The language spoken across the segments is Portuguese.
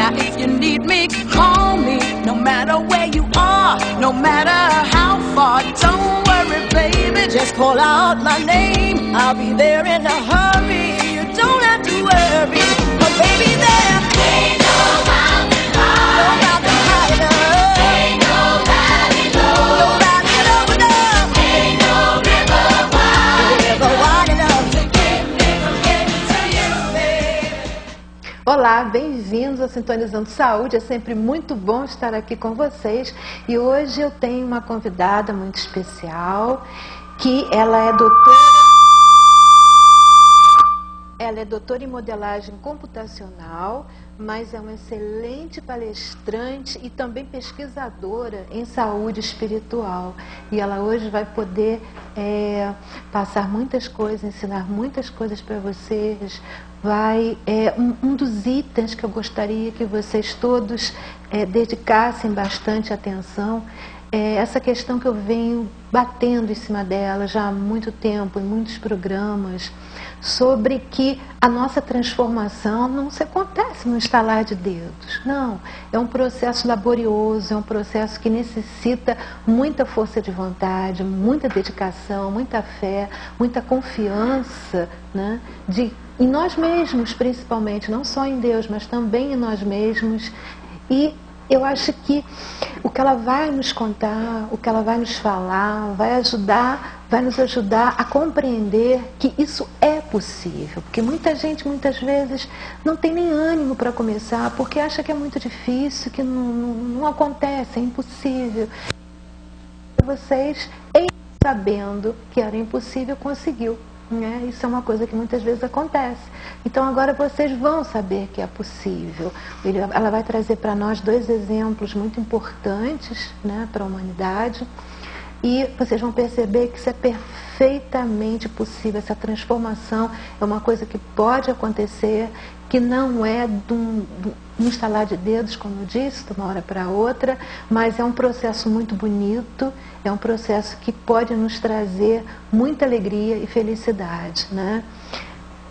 Now if you need me, call me. No matter where you are, no matter how far. Don't worry, baby, just call out my name. I'll be there in a hurry. You don't have to worry, but baby, there ain't no mountain high, no mountain high enough, ain't no valley low, no valley low enough, ain't no river wide enough to keep me from getting to you, baby. Olá, bem-vindos ao Sintonizando Saúde. É sempre muito bom estar aqui com vocês. E hoje eu tenho uma convidada muito especial, que ela é doutora em modelagem computacional, mas é uma excelente palestrante e também pesquisadora em saúde espiritual. E ela hoje vai poder passar muitas coisas, ensinar muitas coisas para vocês. Um dos itens que eu gostaria que vocês todos dedicassem bastante atenção é essa questão que eu venho batendo em cima dela já há muito tempo, em muitos programas, sobre que a nossa transformação não se acontece no estalar de dedos. Não, é um processo laborioso, é um processo que necessita muita força de vontade, muita dedicação, muita fé, muita confiança, né, em nós mesmos principalmente, não só em Deus, mas também em nós mesmos. E eu acho que o que ela vai nos contar, o que ela vai nos falar, vai nos ajudar a compreender que isso é possível. Porque muita gente, muitas vezes, não tem nem ânimo para começar, porque acha que é muito difícil, que não acontece, é impossível. Vocês, sabendo que era impossível, conseguiu. Isso é uma coisa que muitas vezes acontece. Então agora vocês vão saber que é possível. Ela vai trazer para nós dois exemplos muito importantes, né, para a humanidade. E vocês vão perceber que isso é perfeitamente possível. Essa transformação é uma coisa que pode acontecer, que não é de um estalar de dedos, como eu disse, de uma hora para outra, mas é um processo muito bonito, é um processo que pode nos trazer muita alegria e felicidade, né?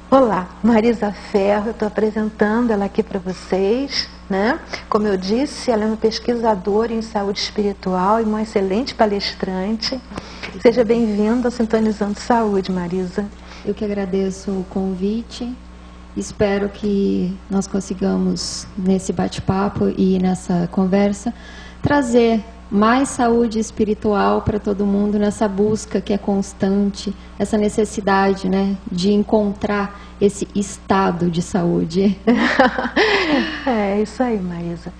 Olá, Marisa Ferro, eu estou apresentando ela aqui para vocês, né? Como eu disse, ela é uma pesquisadora em saúde espiritual e uma excelente palestrante. Seja bem-vinda ao Sintonizando Saúde, Marisa. Eu que agradeço o convite. Espero que nós consigamos, nesse bate-papo e nessa conversa, trazer mais saúde espiritual para todo mundo nessa busca que é constante, essa necessidade, né, de encontrar esse estado de saúde. É isso aí, Marisa.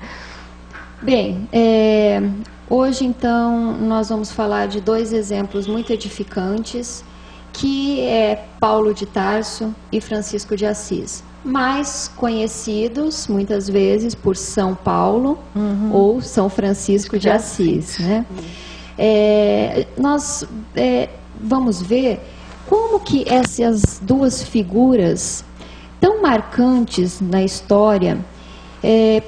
Bem, hoje então nós vamos falar de dois exemplos muito edificantes, que é Paulo de Tarso e Francisco de Assis, mais conhecidos muitas vezes por São Paulo ou São Francisco de Assis, né? Nós vamos ver como que essas duas figuras tão marcantes na história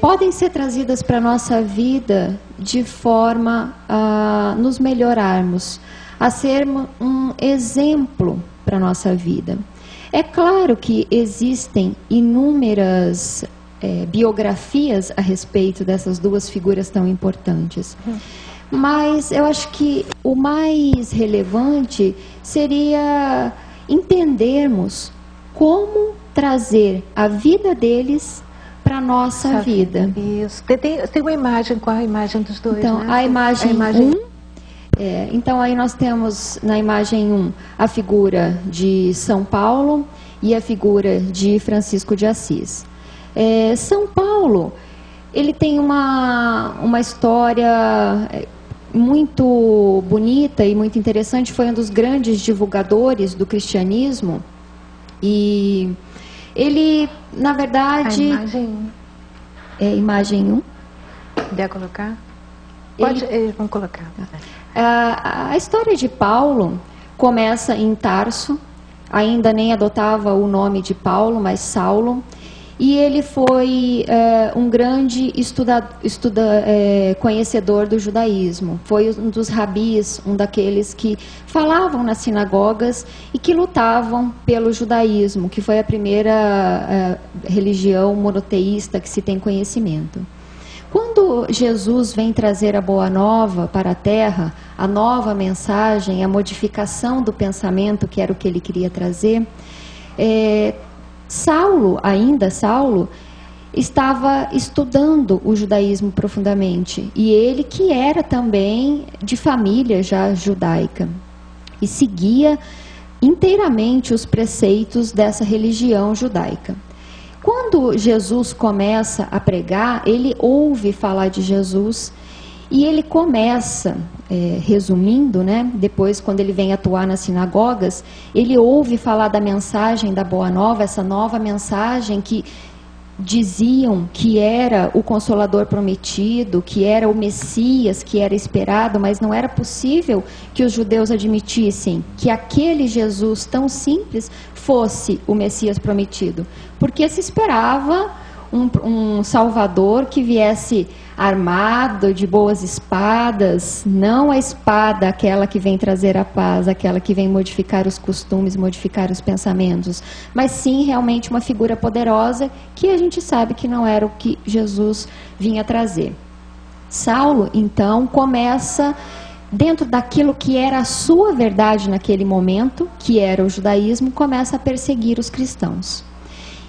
podem ser trazidas para a nossa vida de forma a nos melhorarmos, a ser um exemplo para a nossa vida. É claro que existem inúmeras biografias a respeito dessas duas figuras tão importantes, mas eu acho que o mais relevante seria entendermos como trazer a vida deles para a nossa vida. Isso. Tem uma imagem, qual a imagem dos dois? Então, né? a imagem 1. Então aí nós temos na imagem 1 a figura de São Paulo e a figura de Francisco de Assis. São Paulo, ele tem uma história muito bonita e muito interessante, foi um dos grandes divulgadores do cristianismo e ele, na verdade... A imagem 1. Imagem 1. Quer colocar? Pode, eles vão colocar. A história de Paulo começa em Tarso, ainda nem adotava o nome de Paulo, mas Saulo, e ele foi um grande conhecedor do judaísmo. Foi um dos rabis, um daqueles que falavam nas sinagogas e que lutavam pelo judaísmo, que foi a primeira religião monoteísta que se tem conhecimento. Quando Jesus vem trazer a boa nova para a terra, a nova mensagem, a modificação do pensamento, que era o que ele queria trazer, Saulo, estava estudando o judaísmo profundamente. E ele que era também de família já judaica. E seguia inteiramente os preceitos dessa religião judaica. Quando Jesus começa a pregar, ele ouve falar de Jesus e ele começa, resumindo, né, depois quando ele vem atuar nas sinagogas, ele ouve falar da mensagem da Boa Nova, essa nova mensagem que diziam que era o Consolador prometido, que era o Messias, que era esperado, mas não era possível que os judeus admitissem que aquele Jesus tão simples fosse o Messias prometido, porque se esperava um Salvador que viesse armado de boas espadas, não a espada aquela que vem trazer a paz, aquela que vem modificar os costumes, modificar os pensamentos, mas sim realmente uma figura poderosa que a gente sabe que não era o que Jesus vinha trazer. Saulo, então, começa, dentro daquilo que era a sua verdade naquele momento, que era o judaísmo, começa a perseguir os cristãos.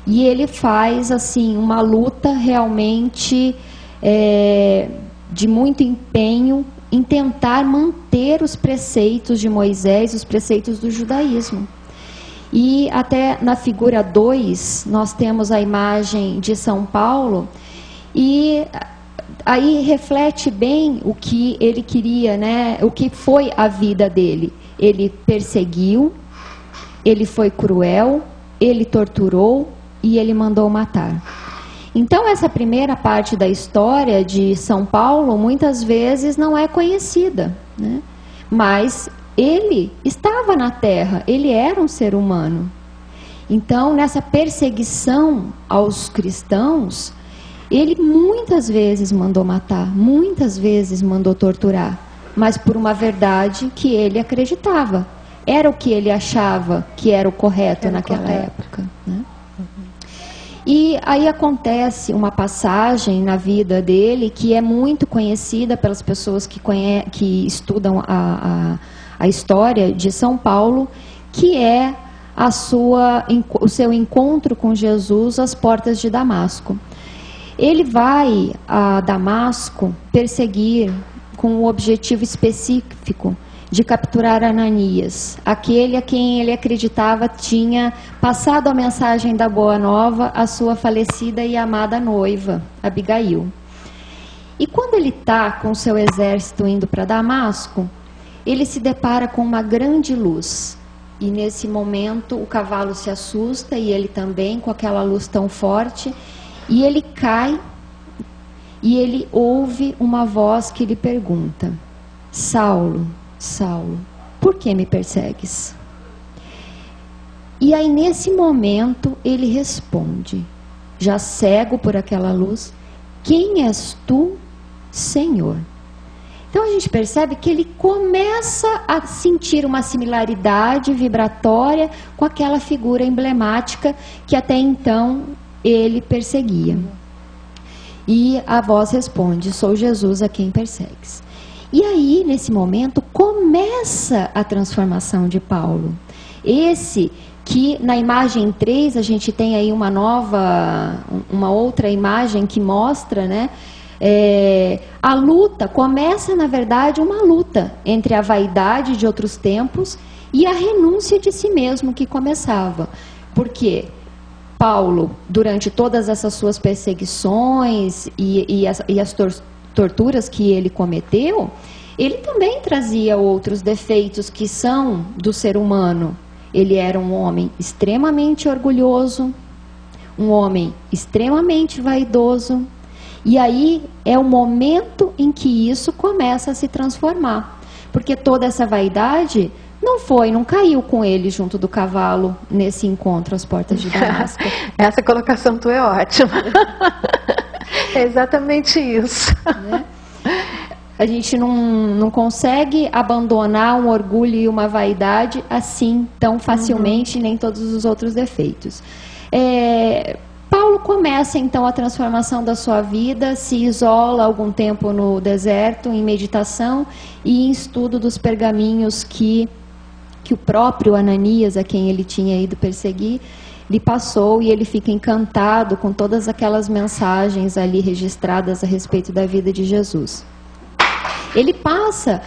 E ele faz assim uma luta realmente de muito empenho em tentar manter os preceitos de Moisés, os preceitos do judaísmo. E até na figura 2, nós temos a imagem de São Paulo, e aí reflete bem o que ele queria, né? O que foi a vida dele. Ele perseguiu, ele foi cruel, ele torturou, e ele mandou matar. Então essa primeira parte da história de São Paulo muitas vezes não é conhecida, né? Mas ele estava na terra, ele era um ser humano. Então nessa perseguição aos cristãos, ele muitas vezes mandou matar, muitas vezes mandou torturar, mas por uma verdade que ele acreditava. Era o que ele achava que era o correto naquela época, né? E aí acontece uma passagem na vida dele que é muito conhecida pelas pessoas que estudam a história de São Paulo, que é o seu encontro com Jesus às portas de Damasco. Ele vai a Damasco perseguir com um objetivo específico de capturar Ananias, aquele a quem ele acreditava tinha passado a mensagem da Boa Nova à sua falecida e amada noiva, Abigail. E quando ele está com seu exército indo para Damasco, ele se depara com uma grande luz. E nesse momento o cavalo se assusta, e ele também, com aquela luz tão forte, e ele cai, e ele ouve uma voz que lhe pergunta: Saulo, Saulo, por que me persegues? E aí nesse momento ele responde, já cego por aquela luz: quem és tu, Senhor? Então a gente percebe que ele começa a sentir uma similaridade vibratória com aquela figura emblemática que até então ele perseguia. E a voz responde: sou Jesus a quem persegues. E aí, nesse momento, começa a transformação de Paulo. Esse que na imagem 3 a gente tem aí uma outra imagem que mostra, né? A luta, começa na verdade uma luta entre a vaidade de outros tempos e a renúncia de si mesmo que começava. Porque Paulo, durante todas essas suas perseguições e as torturas que ele cometeu, ele também trazia outros defeitos que são do ser humano. Ele era um homem extremamente orgulhoso, um homem extremamente vaidoso, e aí é o momento em que isso começa a se transformar, porque toda essa vaidade não caiu com ele junto do cavalo nesse encontro às portas de Damasco. Essa colocação tua é ótima. É exatamente isso. Né? A gente não consegue abandonar um orgulho e uma vaidade assim tão facilmente, nem todos os outros defeitos. Paulo começa então a transformação da sua vida, se isola algum tempo no deserto, em meditação e em estudo dos pergaminhos que o próprio Ananias, a quem ele tinha ido perseguir, lhe passou, e ele fica encantado com todas aquelas mensagens ali registradas a respeito da vida de Jesus. Ele passa,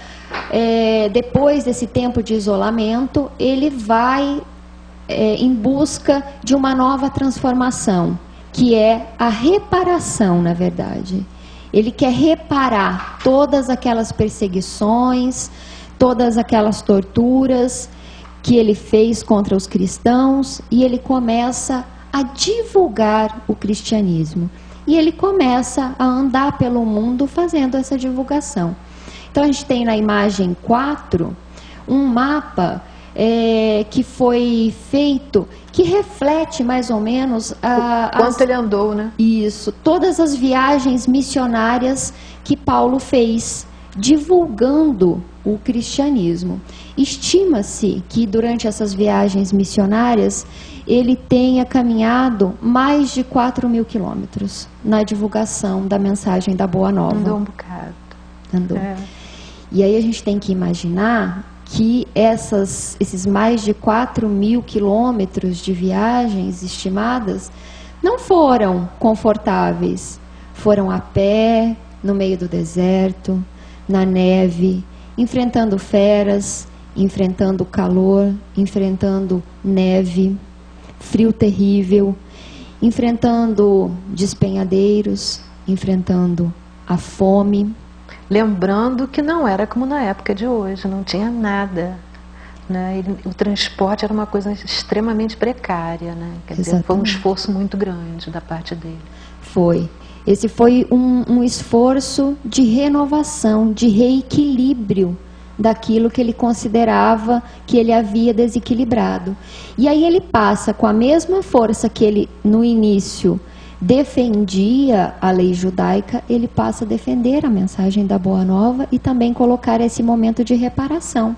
depois desse tempo de isolamento, ele vai em busca de uma nova transformação, que é a reparação, na verdade. Ele quer reparar todas aquelas perseguições, todas aquelas torturas que ele fez contra os cristãos, e ele começa a divulgar o cristianismo. E ele começa a andar pelo mundo fazendo essa divulgação. Então a gente tem na imagem 4 um mapa que foi feito, que reflete mais ou menos quanto ele andou, né? Isso, todas as viagens missionárias que Paulo fez, divulgando o cristianismo. Estima-se que durante essas viagens missionárias ele tenha caminhado mais de 4.000 quilômetros na divulgação da mensagem da Boa Nova. Andou um bocado. Andou. E aí a gente tem que imaginar que esses mais de 4.000 quilômetros de viagens estimadas não foram confortáveis. Foram a pé, no meio do deserto, na neve, enfrentando feras, enfrentando calor, enfrentando neve, frio terrível, enfrentando despenhadeiros, enfrentando a fome. Lembrando que não era como na época de hoje, não tinha nada, né? O transporte era uma coisa extremamente precária, né? Quer dizer, foi um esforço muito grande da parte dele. Foi. Esse foi um esforço de renovação, de reequilíbrio daquilo que ele considerava que ele havia desequilibrado. E aí ele passa, com a mesma força que ele no início defendia a lei judaica, ele passa a defender a mensagem da Boa Nova e também colocar esse momento de reparação.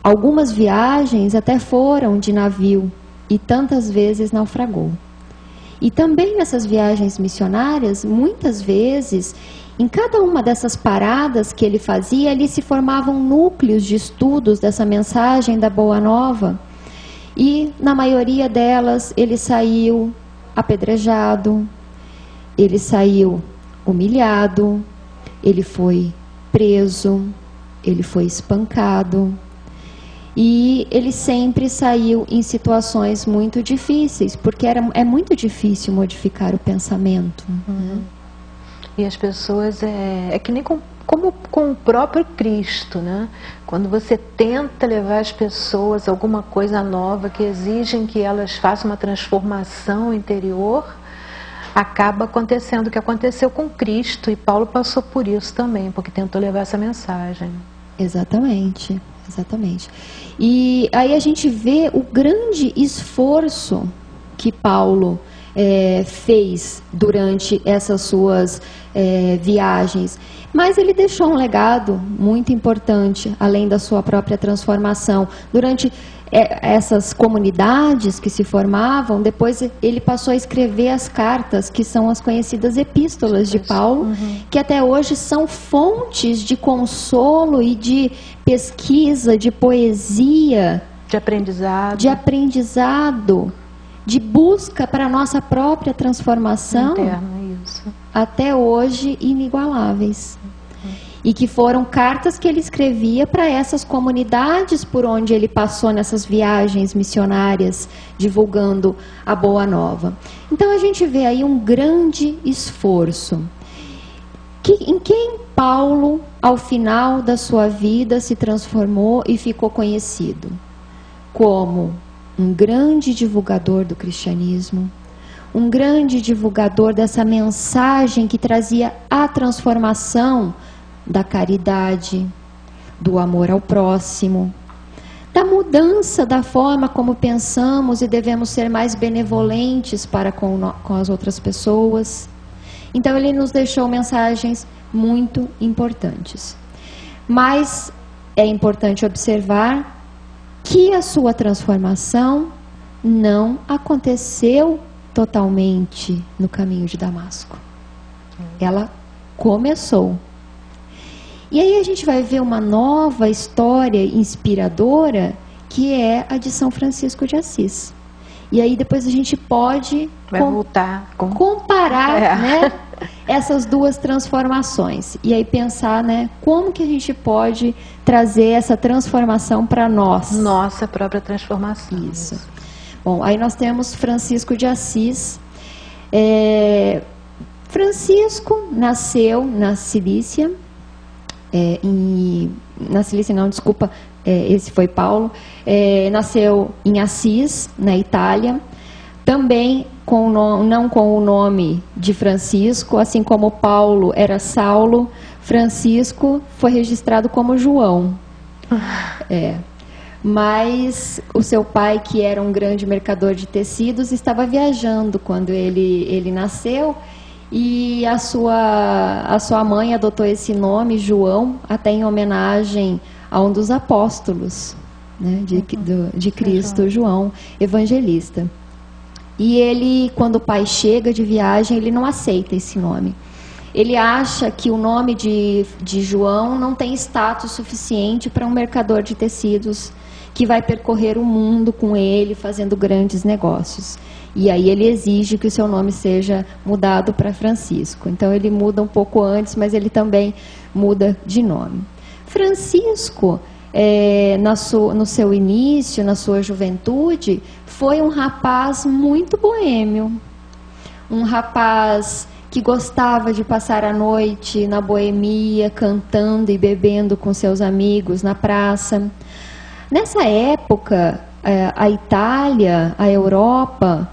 Algumas viagens até foram de navio e tantas vezes naufragou. E também nessas viagens missionárias, muitas vezes, em cada uma dessas paradas que ele fazia, ali se formavam núcleos de estudos dessa mensagem da Boa Nova. E na maioria delas ele saiu apedrejado, ele saiu humilhado, ele foi preso, ele foi espancado. E ele sempre saiu em situações muito difíceis, porque é muito difícil modificar o pensamento. Uhum. E as pessoas, é que nem como com o próprio Cristo, né? Quando você tenta levar as pessoas a alguma coisa nova que exigem que elas façam uma transformação interior, acaba acontecendo o que aconteceu com Cristo, e Paulo passou por isso também, porque tentou levar essa mensagem. Exatamente, exatamente. E aí a gente vê o grande esforço que Paulo fez durante essas suas viagens. Mas ele deixou um legado muito importante, além da sua própria transformação. Durante essas comunidades que se formavam, depois ele passou a escrever as cartas, que são as conhecidas epístolas de Paulo, que até hoje são fontes de consolo e de pesquisa, de poesia, de aprendizado, de busca para a nossa própria transformação interna, isso. Até hoje inigualáveis. E que foram cartas que ele escrevia para essas comunidades por onde ele passou nessas viagens missionárias, divulgando a Boa Nova. Então a gente vê aí um grande esforço. Em quem Paulo, ao final da sua vida, se transformou e ficou conhecido? Como um grande divulgador do cristianismo, um grande divulgador dessa mensagem que trazia a transformação da caridade, do amor ao próximo, da mudança da forma como pensamos e devemos ser mais benevolentes para com as outras pessoas. Então ele nos deixou mensagens muito importantes. Mas é importante observar que a sua transformação não aconteceu totalmente no caminho de Damasco. Ela começou. E aí a gente vai ver uma nova história inspiradora, que é a de São Francisco de Assis. E aí depois a gente pode comparar, né, essas duas transformações. E aí pensar, né, como que a gente pode trazer essa transformação para nós. Nossa própria transformação. Isso. Bom, aí nós temos Francisco de Assis. Francisco nasceu na Cilícia. Esse foi Paulo, nasceu em Assis, na Itália, também não com o nome de Francisco, assim como Paulo era Saulo, Francisco foi registrado como João. Mas o seu pai, que era um grande mercador de tecidos, estava viajando quando ele nasceu. E a sua mãe adotou esse nome, João, até em homenagem a um dos apóstolos, né, de Cristo, João, evangelista. E ele, quando o pai chega de viagem, ele não aceita esse nome. Ele acha que o nome de João não tem status suficiente para um mercador de tecidos que vai percorrer o mundo com ele, fazendo grandes negócios. E aí ele exige que o seu nome seja mudado para Francisco. Então ele muda um pouco antes, mas ele também muda de nome. Francisco, no seu início, na sua juventude, foi um rapaz muito boêmio. Um rapaz que gostava de passar a noite na boemia, cantando e bebendo com seus amigos na praça. Nessa época, a Itália, a Europa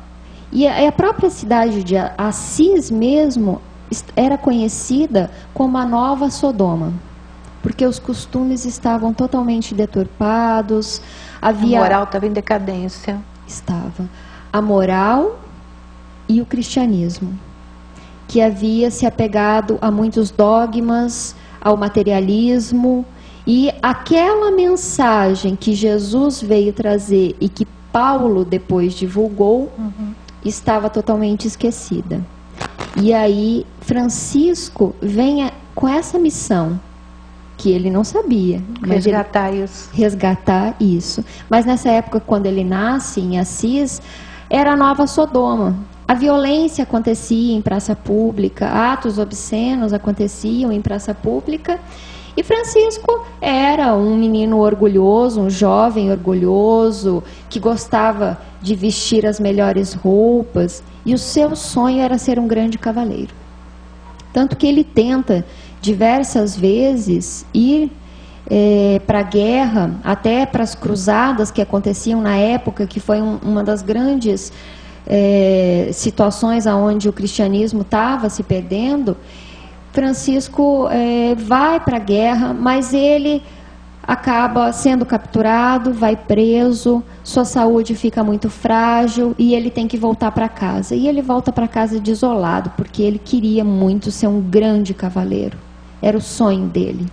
e a própria cidade de Assis mesmo era conhecida como a Nova Sodoma, porque os costumes estavam totalmente deturpados, a moral estava em decadência. Estava. A moral e o cristianismo, que havia se apegado a muitos dogmas, ao materialismo, e aquela mensagem que Jesus veio trazer e que Paulo depois divulgou, estava totalmente esquecida. E aí Francisco vem com essa missão, que ele não sabia. Resgatar isso. Mas nessa época, quando ele nasce em Assis, era a Nova Sodoma. A violência acontecia em praça pública, atos obscenos aconteciam em praça pública. E Francisco era um menino orgulhoso, um jovem orgulhoso, que gostava de vestir as melhores roupas, e o seu sonho era ser um grande cavaleiro. Tanto que ele tenta diversas vezes ir para a guerra, até para as cruzadas que aconteciam na época, que foi uma das grandes situações onde o cristianismo estava se perdendo. Francisco vai para a guerra, mas ele acaba sendo capturado, vai preso, sua saúde fica muito frágil e ele tem que voltar para casa. E ele volta para casa desolado, porque ele queria muito ser um grande cavaleiro. Era o sonho dele.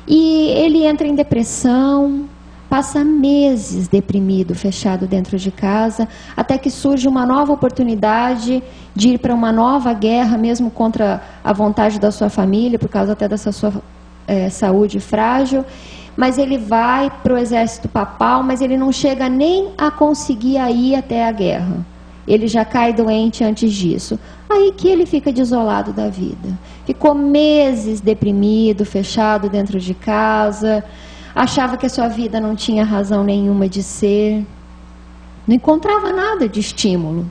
E ele entra em depressão, passa meses deprimido, fechado dentro de casa, até que surge uma nova oportunidade de ir para uma nova guerra, mesmo contra a vontade da sua família, por causa até dessa sua saúde frágil. Mas ele vai para o exército papal, mas ele não chega nem a conseguir ir até a guerra. Ele já cai doente antes disso. Aí que ele fica desolado da vida. Ficou meses deprimido, fechado dentro de casa, achava que a sua vida não tinha razão nenhuma de ser, não encontrava nada de estímulo.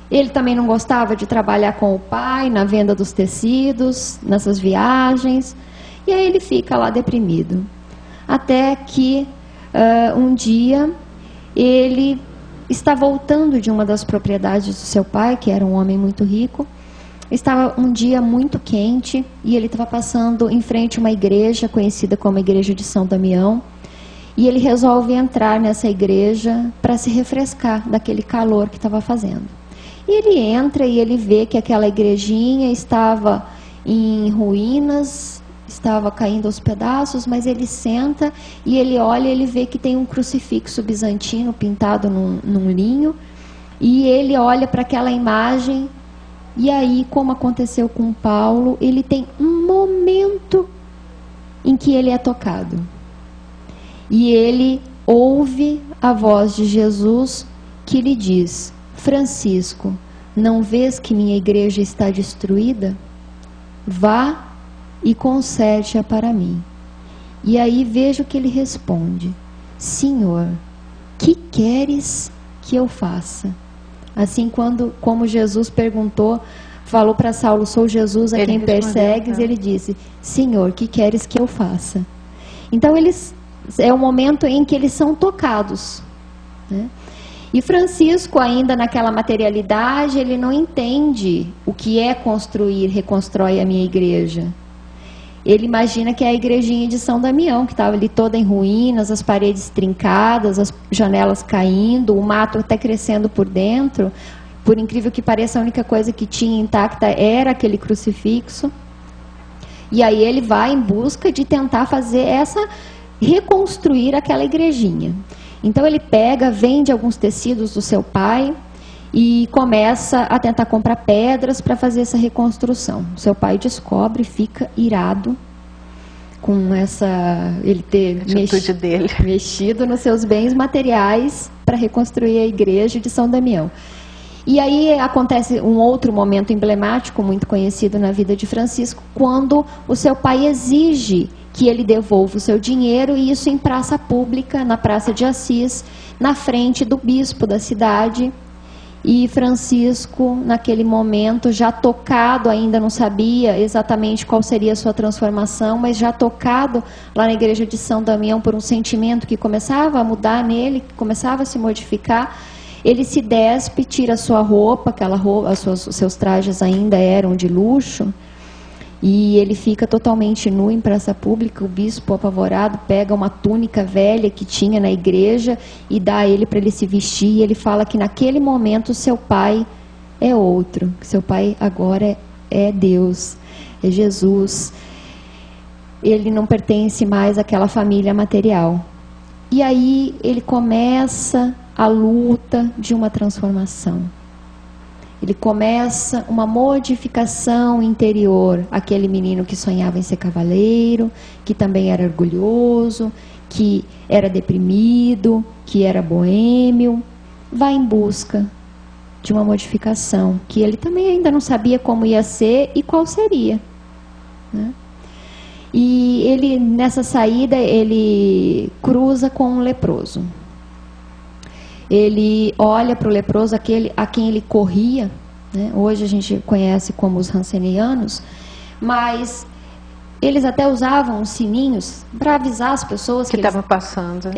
Ele também não gostava de trabalhar com o pai na venda dos tecidos, nessas viagens, e aí ele fica lá deprimido. Até que um dia ele está voltando de uma das propriedades do seu pai, que era um homem muito rico, estava um dia muito quente e ele estava passando em frente a uma igreja conhecida como a Igreja de São Damião. E ele resolve entrar nessa igreja para se refrescar daquele calor que estava fazendo. E ele entra e ele vê que aquela igrejinha estava em ruínas, estava caindo aos pedaços, mas ele senta e ele olha e ele vê que tem um crucifixo bizantino pintado num linho. E ele olha para aquela imagem e aí, como aconteceu com Paulo, ele tem um momento em que ele é tocado. E ele ouve a voz de Jesus que lhe diz: Francisco, não vês que minha igreja está destruída? Vá e concede-a para mim. E aí veja o que ele responde: Senhor, que queres que eu faça? Assim, como Jesus perguntou, falou para Saulo: sou Jesus a quem persegues, ele disse: Senhor, que queres que eu faça? Então é o momento em que eles são tocados, né? E Francisco, ainda naquela materialidade, ele não entende o que é construir, reconstrói a minha igreja. Ele imagina que é a igrejinha de São Damião, que estava ali toda em ruínas, as paredes trincadas, as janelas caindo, o mato até crescendo por dentro. Por incrível que pareça, a única coisa que tinha intacta era aquele crucifixo. E aí ele vai em busca de tentar reconstruir aquela igrejinha. Então ele vende alguns tecidos do seu pai e começa a tentar comprar pedras para fazer essa reconstrução. Seu pai descobre, fica irado com ele ter mexido nos seus bens materiais para reconstruir a igreja de São Damião. E aí acontece um outro momento emblemático, muito conhecido na vida de Francisco, quando o seu pai exige que ele devolva o seu dinheiro, e isso em praça pública, na Praça de Assis, na frente do bispo da cidade. E Francisco, naquele momento, já tocado, ainda não sabia exatamente qual seria a sua transformação, mas já tocado lá na igreja de São Damião por um sentimento que começava a mudar nele, que começava a se modificar, ele se despe, tira a sua roupa, os seus trajes ainda eram de luxo, e ele fica totalmente nu em praça pública. O bispo, apavorado, pega uma túnica velha que tinha na igreja e dá a ele para ele se vestir. E ele fala que naquele momento seu pai é outro, que seu pai agora é Deus, é Jesus. Ele não pertence mais àquela família material. E aí ele começa a luta de uma transformação. Ele começa uma modificação interior. Aquele menino que sonhava em ser cavaleiro, que também era orgulhoso, que era deprimido, que era boêmio, vai em busca de uma modificação, que ele também ainda não sabia como ia ser e qual seria, né? E ele, nessa saída, ele cruza com um leproso. Ele olha para o leproso, a quem ele corria, né? Hoje a gente conhece como os rancenianos, mas eles até usavam sininhos para avisar as pessoas que estavam passando.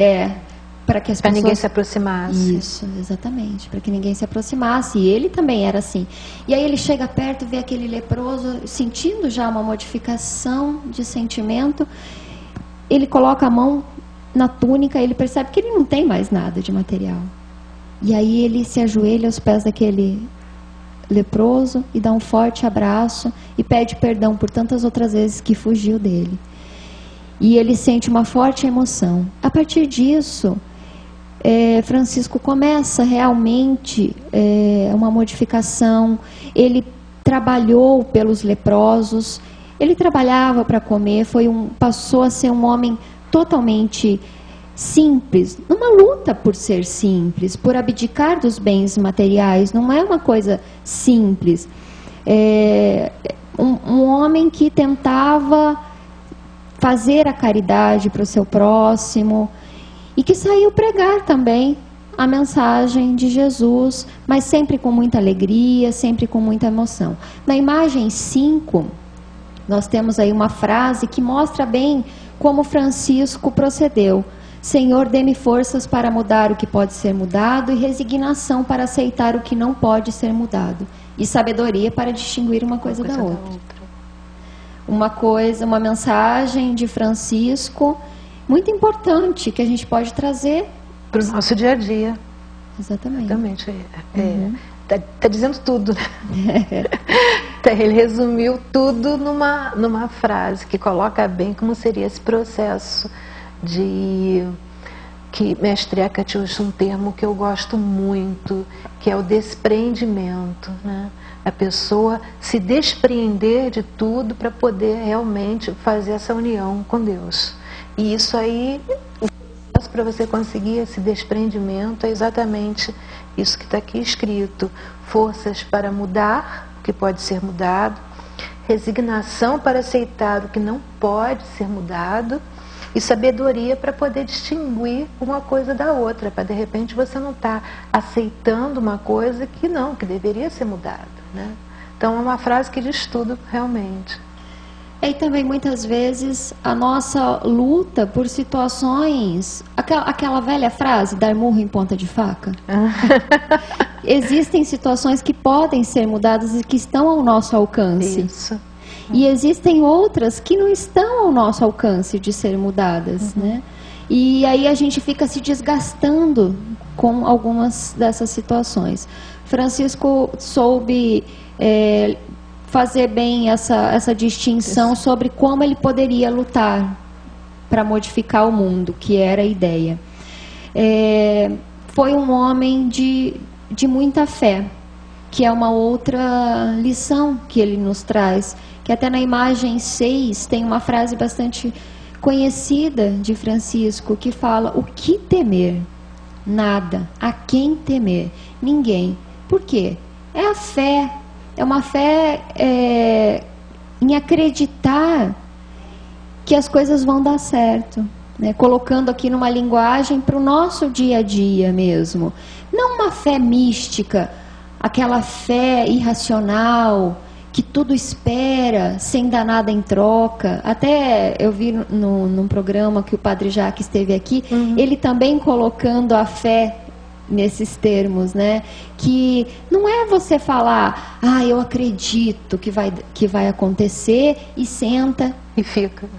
Para que as pessoas... ninguém se aproximasse. Isso, exatamente, para que ninguém se aproximasse. E ele também era assim. E aí ele chega perto, vê aquele leproso, sentindo já uma modificação de sentimento. Ele coloca a mão na túnica, ele percebe que ele não tem mais nada de material. E aí ele se ajoelha aos pés daquele leproso e dá um forte abraço e pede perdão por tantas outras vezes que fugiu dele. E ele sente uma forte emoção. A partir disso, Francisco começa realmente uma modificação. Ele trabalhou pelos leprosos, ele trabalhava para comer, passou a ser um homem totalmente simples, numa luta por ser simples, por abdicar dos bens materiais. Não é uma coisa simples. Um homem que tentava fazer a caridade para o seu próximo e que saiu pregar também a mensagem de Jesus, mas sempre com muita alegria, sempre com muita emoção. Na imagem 5, nós temos aí uma frase que mostra bem como Francisco procedeu. Senhor, dê-me forças para mudar o que pode ser mudado e resignação para aceitar o que não pode ser mudado. E sabedoria para distinguir uma coisa da outra. Uma mensagem de Francisco muito importante que a gente pode trazer para o nosso dia a dia. Exatamente. Exatamente. Tá dizendo tudo, né? Ele resumiu tudo numa frase que coloca bem como seria esse processo que Mestre Eckhart usa um termo que eu gosto muito, que é o desprendimento, né? A pessoa se despreender de tudo para poder realmente fazer essa união com Deus. E isso aí, o processo para você conseguir esse desprendimento é exatamente isso que está aqui escrito. Forças para mudar o que pode ser mudado, resignação para aceitar o que não pode ser mudado, e sabedoria para poder distinguir uma coisa da outra, para de repente você não estar aceitando uma coisa que deveria ser mudada, né? Então é uma frase que diz tudo realmente. E também muitas vezes a nossa luta por situações, aquela velha frase, dar murro em ponta de faca. Existem situações que podem ser mudadas e que estão ao nosso alcance. Isso. E existem outras que não estão ao nosso alcance de ser mudadas, né? E aí a gente fica se desgastando com algumas dessas situações. Francisco soube fazer bem essa distinção sobre como ele poderia lutar para modificar o mundo, que era a ideia. Foi um homem de muita fé, que é uma outra lição que ele nos traz, que até na imagem 6 tem uma frase bastante conhecida de Francisco, que fala: o que temer? Nada. A quem temer? Ninguém. Por quê? É a fé. É uma fé em acreditar que as coisas vão dar certo, né? Colocando aqui numa linguagem para o nosso dia a dia mesmo. Não uma fé mística, aquela fé irracional, que tudo espera, sem dar nada em troca. Até eu vi num programa que o Padre Jacques esteve aqui, ele também colocando a fé nesses termos, né? Que não é você falar, eu acredito que vai acontecer, e senta. E fica.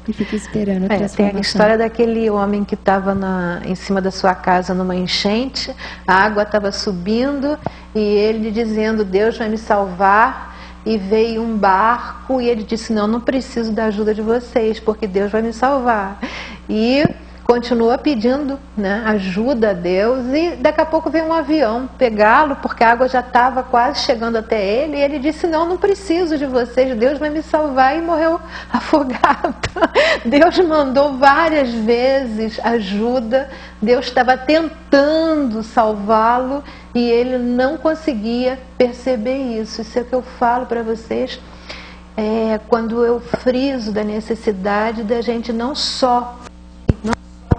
E fica esperando a transformação. Tem a história daquele homem que estava em cima da sua casa numa enchente, a água estava subindo e ele dizendo: Deus vai me salvar. E veio um barco e ele disse: não preciso da ajuda de vocês, porque Deus vai me salvar. E continua pedindo, né, ajuda a Deus, e daqui a pouco veio um avião pegá-lo, porque a água já estava quase chegando até ele, e ele disse: não preciso de vocês, Deus vai me salvar, e morreu afogado. Deus mandou várias vezes ajuda, Deus estava tentando salvá-lo, e ele não conseguia perceber isso. Isso é o que eu falo para vocês, quando eu friso da necessidade da gente não só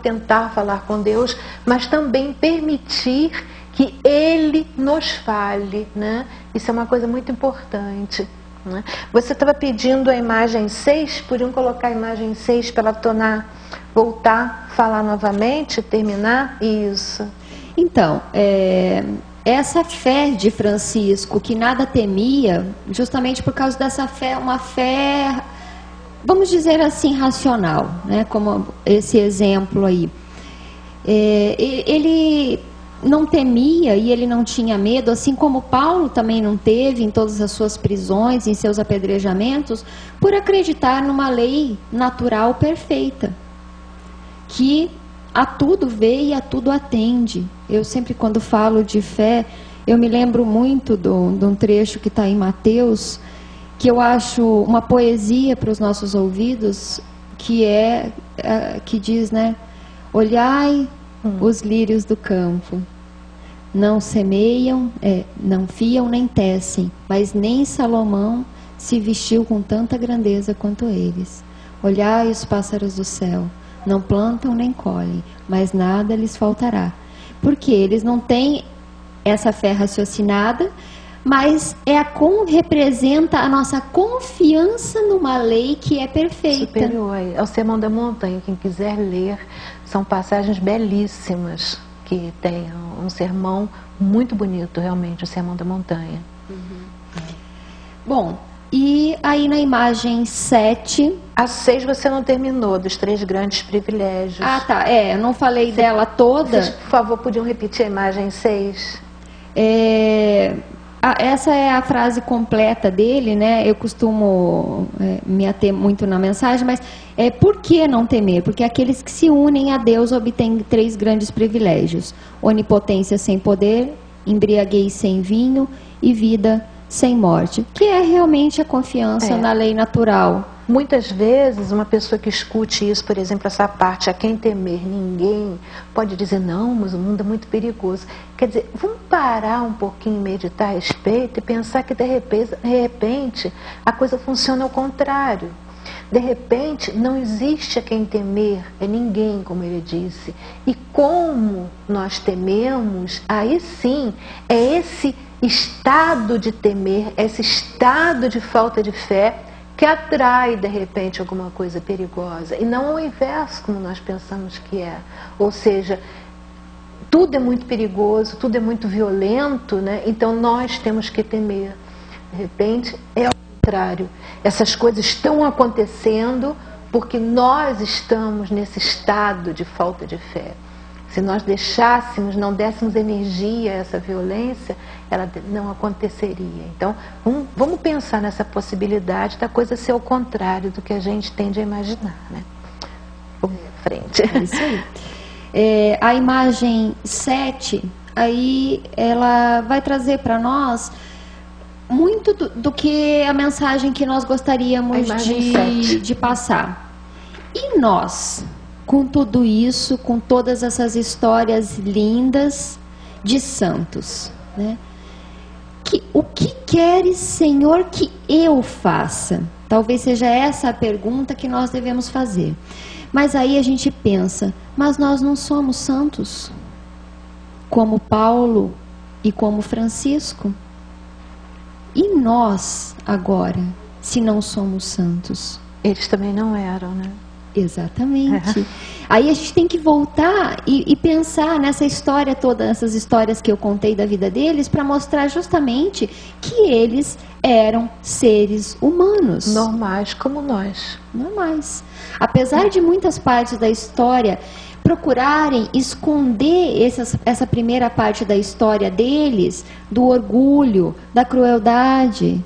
tentar falar com Deus, mas também permitir que Ele nos fale, né? Isso é uma coisa muito importante, né? Você estava pedindo a imagem 6, podiam colocar a imagem 6 para ela voltar, falar novamente, terminar? Isso. Então, essa fé de Francisco, que nada temia, justamente por causa dessa fé, uma fé, vamos dizer assim, racional, né? Como esse exemplo aí. Ele não temia e ele não tinha medo, assim como Paulo também não teve em todas as suas prisões, em seus apedrejamentos, por acreditar numa lei natural perfeita, que a tudo vê e a tudo atende. Eu sempre, quando falo de fé, eu me lembro muito de um trecho que está em Mateus, que eu acho uma poesia para os nossos ouvidos, que diz, né? Olhai os lírios do campo, não semeiam, não fiam nem tecem, mas nem Salomão se vestiu com tanta grandeza quanto eles. Olhai os pássaros do céu, não plantam nem colhem, mas nada lhes faltará. Porque eles não têm essa fé raciocinada, mas representa a nossa confiança numa lei que é perfeita. Superior. É o Sermão da Montanha. Quem quiser ler, são passagens belíssimas que tem um sermão muito bonito, realmente, o Sermão da Montanha. Bom, e aí na imagem 7... A 6 você não terminou, dos 3 grandes privilégios. Ah, tá. Eu não falei dela toda. Vocês, por favor, podiam repetir a imagem 6? Essa é a frase completa dele, né? Eu costumo me ater muito na mensagem, mas por que não temer? Porque aqueles que se unem a Deus obtêm 3 grandes privilégios: onipotência sem poder, embriaguez sem vinho e vida sem morte, que é realmente a confiança na lei natural. Muitas vezes, uma pessoa que escute isso, por exemplo, essa parte, a quem temer ninguém, pode dizer, não, mas o mundo é muito perigoso. Quer dizer, vamos parar um pouquinho, meditar a respeito e pensar que, de repente, a coisa funciona ao contrário. De repente, não existe a quem temer, é ninguém, como ele disse. E como nós tememos, aí sim, é esse estado de temer, esse estado de falta de fé, que atrai, de repente, alguma coisa perigosa. E não o inverso, como nós pensamos que é. Ou seja, tudo é muito perigoso, tudo é muito violento, né? Então nós temos que temer. De repente, é o contrário. Essas coisas estão acontecendo porque nós estamos nesse estado de falta de fé. Se nós deixássemos, não dessemos energia a essa violência, ela não aconteceria. Então, vamos pensar nessa possibilidade da coisa ser o contrário do que a gente tende a imaginar, né? Vamos à frente. É isso aí. A imagem 7, aí ela vai trazer para nós muito do que a mensagem que nós gostaríamos de passar. E nós, com tudo isso, com todas essas histórias lindas de santos, né? O que queres, Senhor, que eu faça? Talvez seja essa a pergunta que nós devemos fazer. Mas aí a gente pensa, mas nós não somos santos? Como Paulo e como Francisco? E nós, agora, se não somos santos? Eles também não eram, né? Exatamente. Aí a gente tem que voltar e pensar nessa história toda, nessas histórias que eu contei da vida deles, para mostrar justamente que eles eram seres humanos. Normais como nós. Normais. Apesar de muitas partes da história procurarem esconder essa primeira parte da história deles, do orgulho, da crueldade.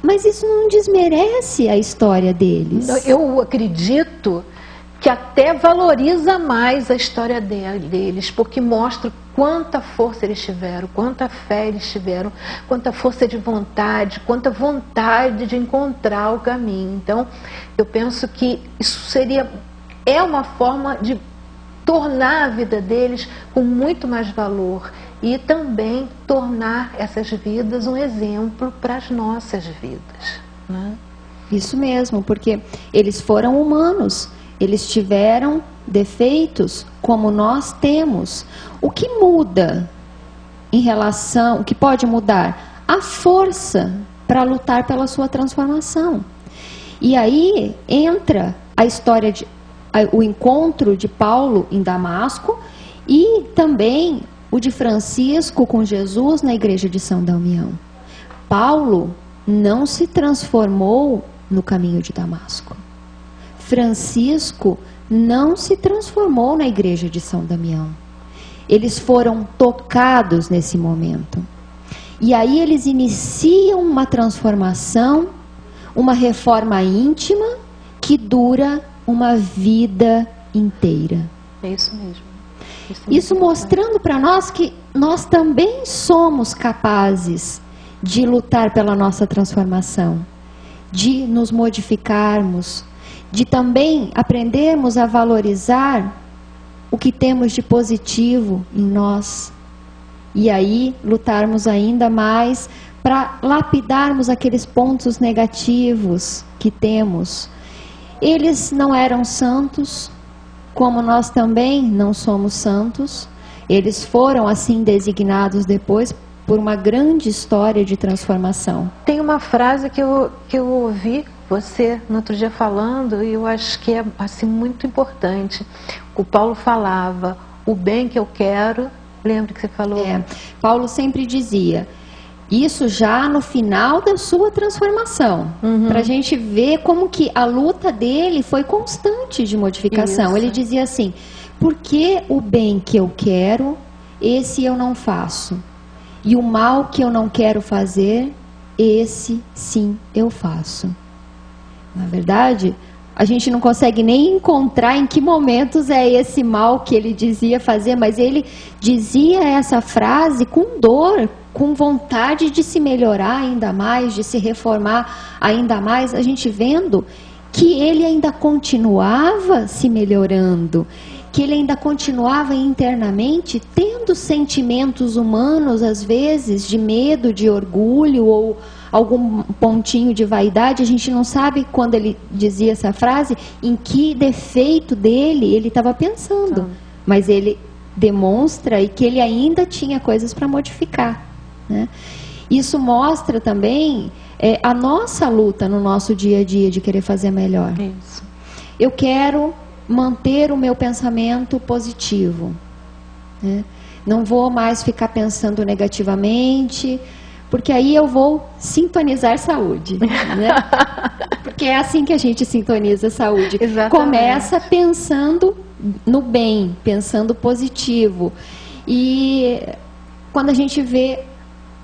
Mas isso não desmerece a história deles. Eu acredito que até valoriza mais a história deles, porque mostra quanta força eles tiveram, quanta fé eles tiveram, quanta força de vontade, quanta vontade de encontrar o caminho. Então, eu penso que isso é uma forma de tornar a vida deles com muito mais valor e também tornar essas vidas um exemplo para as nossas vidas, né? Isso mesmo, porque eles foram humanos, eles tiveram defeitos como nós temos. O que muda em relação, o que pode mudar? A força para lutar pela sua transformação. E aí entra a história o encontro de Paulo em Damasco e também o de Francisco com Jesus na igreja de São Damião. Paulo não se transformou no caminho de Damasco. Francisco não se transformou na igreja de São Damião. Eles foram tocados nesse momento. E aí eles iniciam uma transformação, uma reforma íntima que dura uma vida inteira. É isso mesmo. Isso mostrando para nós que nós também somos capazes de lutar pela nossa transformação, de nos modificarmos, de também aprendermos a valorizar o que temos de positivo em nós. E aí lutarmos ainda mais para lapidarmos aqueles pontos negativos que temos. Eles não eram santos, como nós também não somos santos. Eles foram assim designados depois por uma grande história de transformação. Tem uma frase que eu ouvi você no outro dia falando, e eu acho que é assim, muito importante. O Paulo falava, o bem que eu quero, lembra que você falou? Paulo sempre dizia, isso já no final da sua transformação, para a gente ver como que a luta dele foi constante de modificação. Isso. Ele dizia assim, porque o bem que eu quero, esse eu não faço. E o mal que eu não quero fazer, esse sim eu faço. Na verdade, a gente não consegue nem encontrar em que momentos é esse mal que ele dizia fazer, mas ele dizia essa frase com dor, com vontade de se melhorar ainda mais, de se reformar ainda mais, a gente vendo que ele ainda continuava se melhorando, que ele ainda continuava internamente tendo sentimentos humanos, às vezes, de medo, de orgulho ou algum pontinho de vaidade. A gente não sabe, quando ele dizia essa frase, em que defeito dele ele estava pensando. Mas ele demonstra e que ele ainda tinha coisas para modificar, né? Isso mostra também a nossa luta no nosso dia a dia de querer fazer melhor. Isso. Eu quero manter o meu pensamento positivo, né? Não vou mais ficar pensando negativamente, porque aí eu vou sintonizar saúde, né? Porque é assim que a gente sintoniza a saúde. Exatamente. Começa pensando no bem, pensando positivo. E quando a gente vê,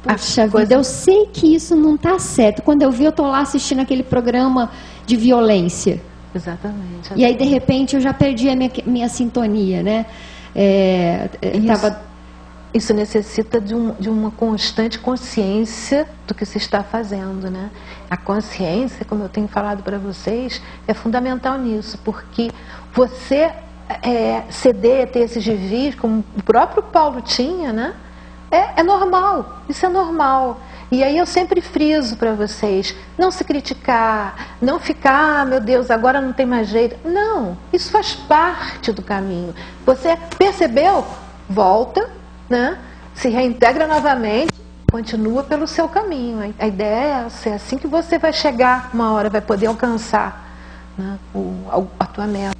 puxa vida, eu sei que isso não está certo. Quando eu vi, eu estou lá assistindo aquele programa de violência. Exatamente. E aí, de repente, eu já perdi a minha sintonia, né? Isso necessita de uma constante consciência do que se está fazendo, né? A consciência, como eu tenho falado para vocês, é fundamental nisso, porque você ceder, ter esses desvios, como o próprio Paulo tinha, né? É normal, isso é normal. E aí eu sempre friso para vocês, não se criticar, não ficar, meu Deus, agora não tem mais jeito. Não, isso faz parte do caminho. Você percebeu? Volta, né? Se reintegra novamente, continua pelo seu caminho. A ideia é essa, é assim que você vai chegar, uma hora vai poder alcançar, né, a tua meta.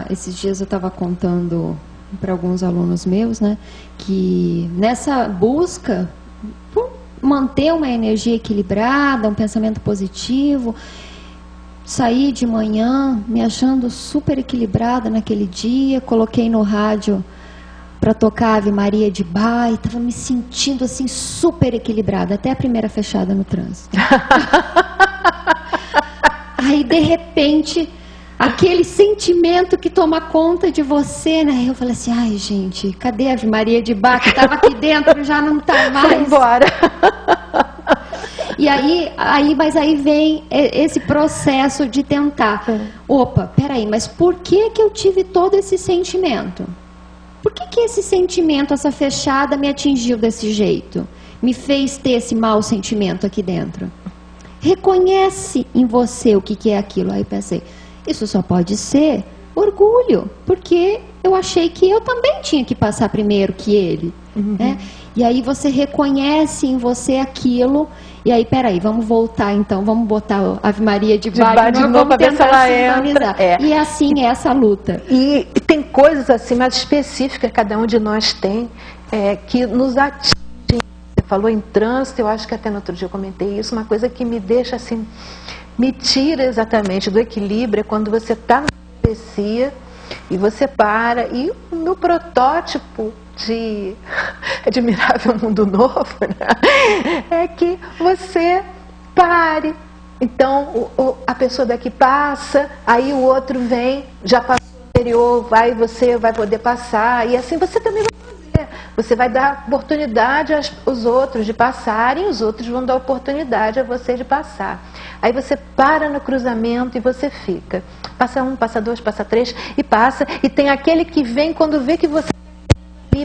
Esses dias eu estava contando para alguns alunos meus, né, que nessa busca por manter uma energia equilibrada, um pensamento positivo, saí de manhã me achando super equilibrada naquele dia, coloquei no rádio para tocar Ave Maria de Bach e estava me sentindo assim super equilibrada, até a primeira fechada no trânsito. Aí de repente aquele sentimento que toma conta de você, né? Eu falei assim, ai gente, cadê a Ave Maria de Bach? Que estava aqui dentro, já não está mais. Foi embora. E mas aí vem esse processo de tentar. Opa, peraí, mas por que eu tive todo esse sentimento? Por que esse sentimento, essa fechada me atingiu desse jeito? Me fez ter esse mau sentimento aqui dentro? Reconhece em você o que é aquilo. Aí pensei, isso só pode ser orgulho, porque eu achei que eu também tinha que passar primeiro que ele, né? E aí você reconhece em você aquilo, e aí, peraí, vamos voltar então, vamos botar a Ave Maria de Bach de novo, para ver se ela entra. E assim é essa luta. E tem coisas assim mais específicas que cada um de nós tem, que nos atingem. Você falou em trânsito, eu acho que até no outro dia eu comentei isso, uma coisa que me deixa assim, me tira exatamente do equilíbrio, é quando você está na travessia e você para, e o meu protótipo de Admirável Mundo Novo, né, é que você pare. Então a pessoa daqui passa, aí o outro vem, já passou o anterior, você vai poder passar, e assim você também vai fazer. Você vai dar oportunidade aos outros de passarem, e os outros vão dar oportunidade a você de passar. Aí você para no cruzamento e você fica. Passa um, passa dois, passa três, e passa. E tem aquele que vem quando vê que você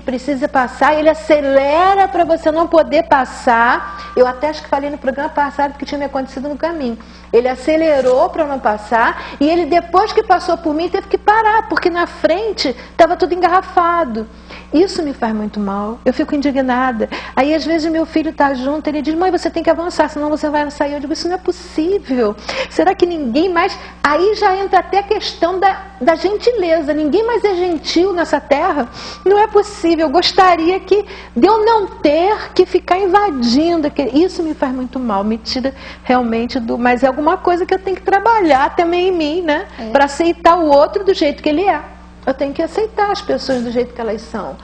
ele precisa passar, ele acelera para você não poder passar. Eu até acho que falei no programa passado que tinha me acontecido no caminho. Ele acelerou para não passar e ele, depois que passou por mim, teve que parar, porque na frente estava tudo engarrafado. Isso me faz muito mal, eu fico indignada. Aí às vezes meu filho está junto, ele diz: mãe, você tem que avançar, senão você vai sair. Eu digo: isso não é possível. Será que ninguém mais... Aí já entra até a questão da gentileza. Ninguém mais é gentil nessa terra? Não é possível. Eu gostaria de eu não ter que ficar invadindo. Isso me faz muito mal, me tira realmente do... Mas é alguma coisa que eu tenho que trabalhar também em mim, né? Para aceitar o outro do jeito que ele é. Eu tenho que aceitar as pessoas do jeito que elas são.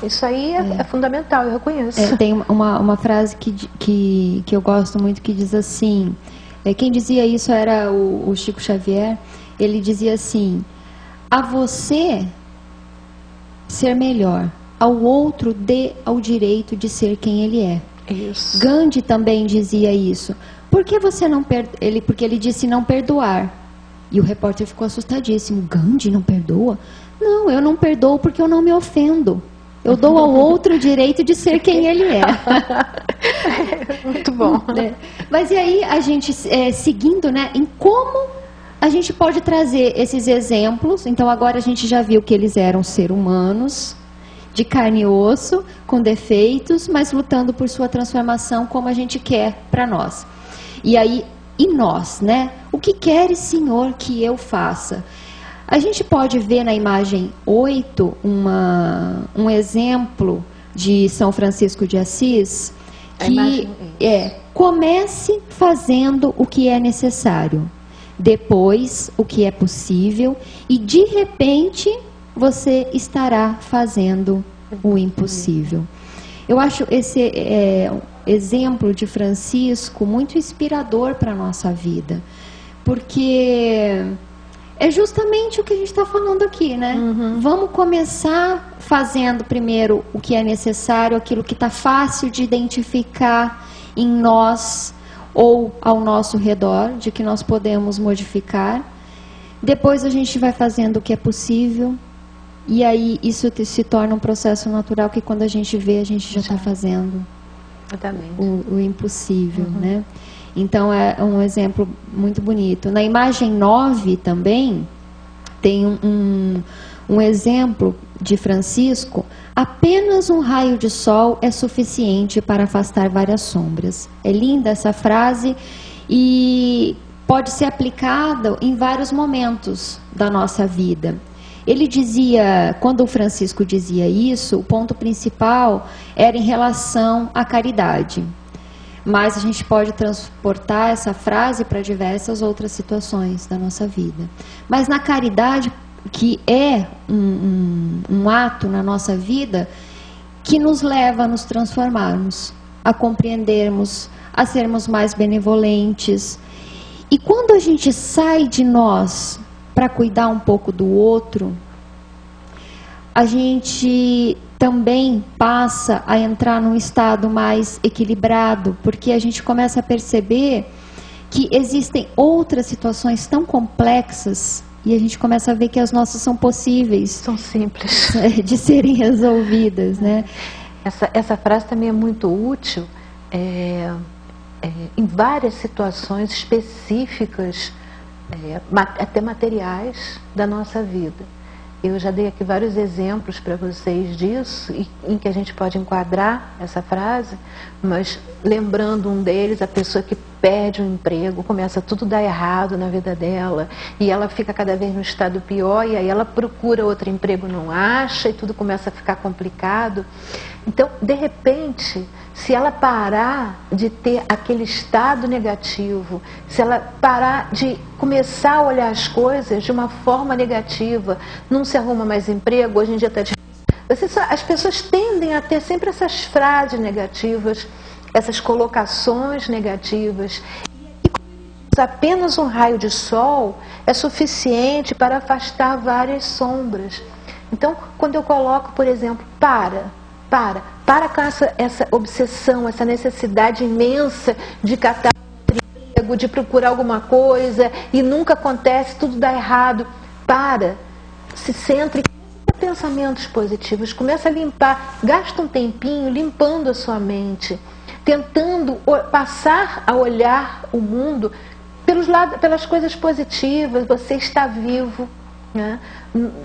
Isso aí é fundamental, eu reconheço. Tem uma frase que eu gosto muito, que diz assim... quem dizia isso era o Chico Xavier. Ele dizia assim: a você ser melhor, ao outro dê ao direito de ser quem ele é. Isso. Gandhi também dizia isso. Por que você não porque ele disse não perdoar. E o repórter ficou assustadíssimo. Gandhi não perdoa? Não, eu não perdoo porque eu não me ofendo. Eu dou ao outro o direito de ser quem ele é. Muito bom. Mas e aí a gente, seguindo, né, em como a gente pode trazer esses exemplos. Então agora a gente já viu que eles eram seres humanos, de carne e osso, com defeitos, mas lutando por sua transformação como a gente quer para nós. E aí, e nós, né? O que queres, Senhor, que eu faça? A gente pode ver na imagem 8 um exemplo de São Francisco de Assis, que comece fazendo o que é necessário, depois o que é possível, e de repente você estará fazendo o impossível. Eu acho esse exemplo de Francisco muito inspirador para a nossa vida, porque é justamente o que a gente está falando aqui, né? Vamos começar fazendo primeiro o que é necessário, aquilo que está fácil de identificar em nós ou ao nosso redor, de que nós podemos modificar. Depois a gente vai fazendo o que é possível, e aí isso se torna um processo natural, que quando a gente vê, a gente já está fazendo o impossível, né? Então é um exemplo muito bonito. Na imagem 9 também tem um exemplo de Francisco. Apenas um raio de sol é suficiente para afastar várias sombras. É linda essa frase e pode ser aplicada em vários momentos da nossa vida. Ele dizia, quando o Francisco dizia isso, o ponto principal era em relação à caridade. Mas a gente pode transportar essa frase para diversas outras situações da nossa vida. Mas na caridade, que é um ato na nossa vida que nos leva a nos transformarmos, a compreendermos, a sermos mais benevolentes. E quando a gente sai de nós para cuidar um pouco do outro, a gente também passa a entrar num estado mais equilibrado, porque a gente começa a perceber que existem outras situações tão complexas e a gente começa a ver que as nossas são possíveis. São simples. De serem resolvidas, né? Essa frase também é muito útil em várias situações específicas, até materiais da nossa vida. Eu já dei aqui vários exemplos para vocês disso, em que a gente pode enquadrar essa frase, mas lembrando um deles, a pessoa que perde um emprego, começa tudo a dar errado na vida dela, e ela fica cada vez no estado pior, e aí ela procura outro emprego, não acha, e tudo começa a ficar complicado. Então, de repente, se ela parar de ter aquele estado negativo, se ela parar de começar a olhar as coisas de uma forma negativa, não se arruma mais emprego, hoje em dia está difícil. As pessoas tendem a ter sempre essas frases negativas, essas colocações negativas. E apenas um raio de sol é suficiente para afastar várias sombras. Então, quando eu coloco, por exemplo, para com essa obsessão, essa necessidade imensa de catar emprego, de procurar alguma coisa, e nunca acontece, tudo dá errado. Se centre e pensamentos positivos, começa a limpar, gasta um tempinho limpando a sua mente, tentando passar a olhar o mundo pelas coisas positivas. Você está vivo, né?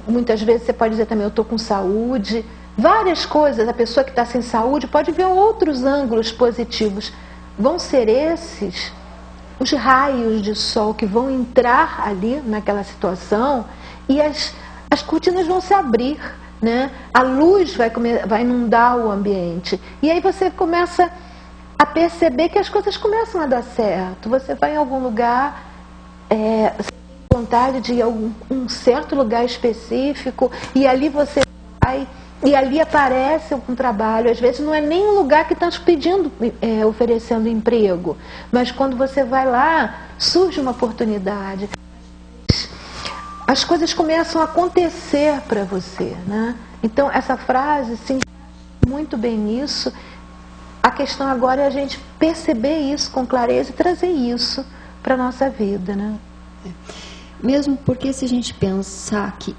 Muitas vezes você pode dizer também, eu estou com saúde. Várias coisas, a pessoa que está sem saúde pode ver outros ângulos positivos. Vão ser esses os raios de sol que vão entrar ali naquela situação e as cortinas vão se abrir, né? A luz vai inundar o ambiente. E aí você começa a perceber que as coisas começam a dar certo. Você vai em algum lugar, você tem vontade de ir a um certo lugar específico, e ali você vai, e ali aparece um trabalho. Às vezes não é nem um lugar que está te pedindo, oferecendo emprego, mas quando você vai lá, surge uma oportunidade. As coisas começam a acontecer para você, né? Então essa frase se encaixa muito bem nisso. A questão agora é a gente perceber isso com clareza e trazer isso para a nossa vida, né? Mesmo porque se a gente pensar que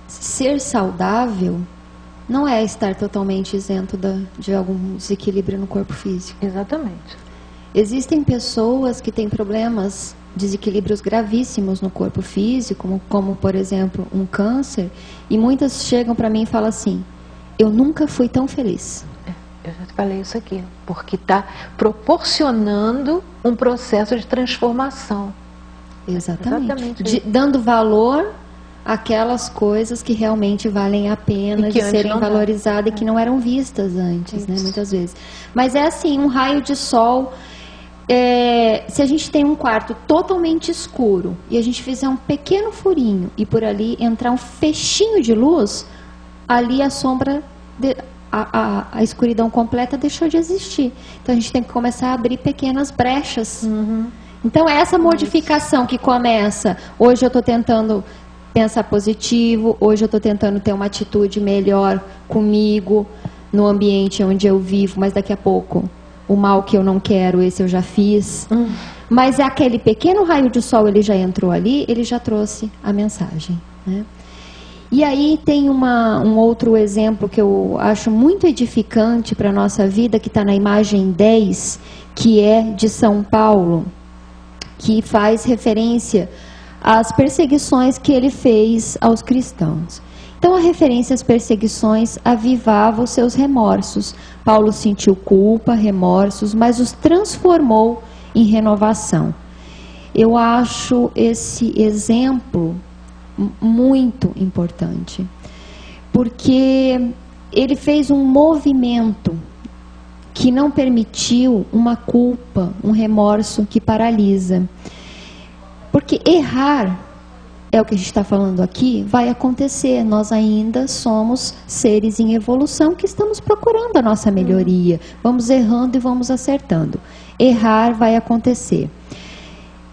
ser saudável não é estar totalmente isento de algum desequilíbrio no corpo físico. Exatamente. Existem pessoas que têm problemas, desequilíbrios gravíssimos no corpo físico, como por exemplo um câncer, e muitas chegam para mim e falam assim, eu nunca fui tão feliz. Eu já te falei isso aqui, porque está proporcionando um processo de transformação. Exatamente. Dando valor àquelas coisas que realmente valem a pena de serem valorizadas e que não eram vistas antes, né, muitas vezes. Mas é assim, um raio de sol, se a gente tem um quarto totalmente escuro e a gente fizer um pequeno furinho e por ali entrar um fechinho de luz, ali a sombra... A escuridão completa deixou de existir. Então a gente tem que começar a abrir pequenas brechas. Uhum. Então essa modificação que começa, hoje eu estou tentando pensar positivo, hoje eu estou tentando ter uma atitude melhor comigo, no ambiente onde eu vivo, mas daqui a pouco o mal que eu não quero, esse eu já fiz. Mas aquele pequeno raio de sol, ele já entrou ali, ele já trouxe a mensagem, né? E aí tem um outro exemplo que eu acho muito edificante para a nossa vida, que está na imagem 10, que é de São Paulo, que faz referência às perseguições que ele fez aos cristãos. Então a referência às perseguições avivava os seus remorsos. Paulo sentiu culpa, remorsos, mas os transformou em renovação. Eu acho esse exemplo muito importante, porque ele fez um movimento que não permitiu uma culpa, um remorso que paralisa. Porque errar, é o que a gente está falando aqui, vai acontecer. Nós ainda somos seres em evolução que estamos procurando a nossa melhoria. Vamos errando e vamos acertando. Errar vai acontecer.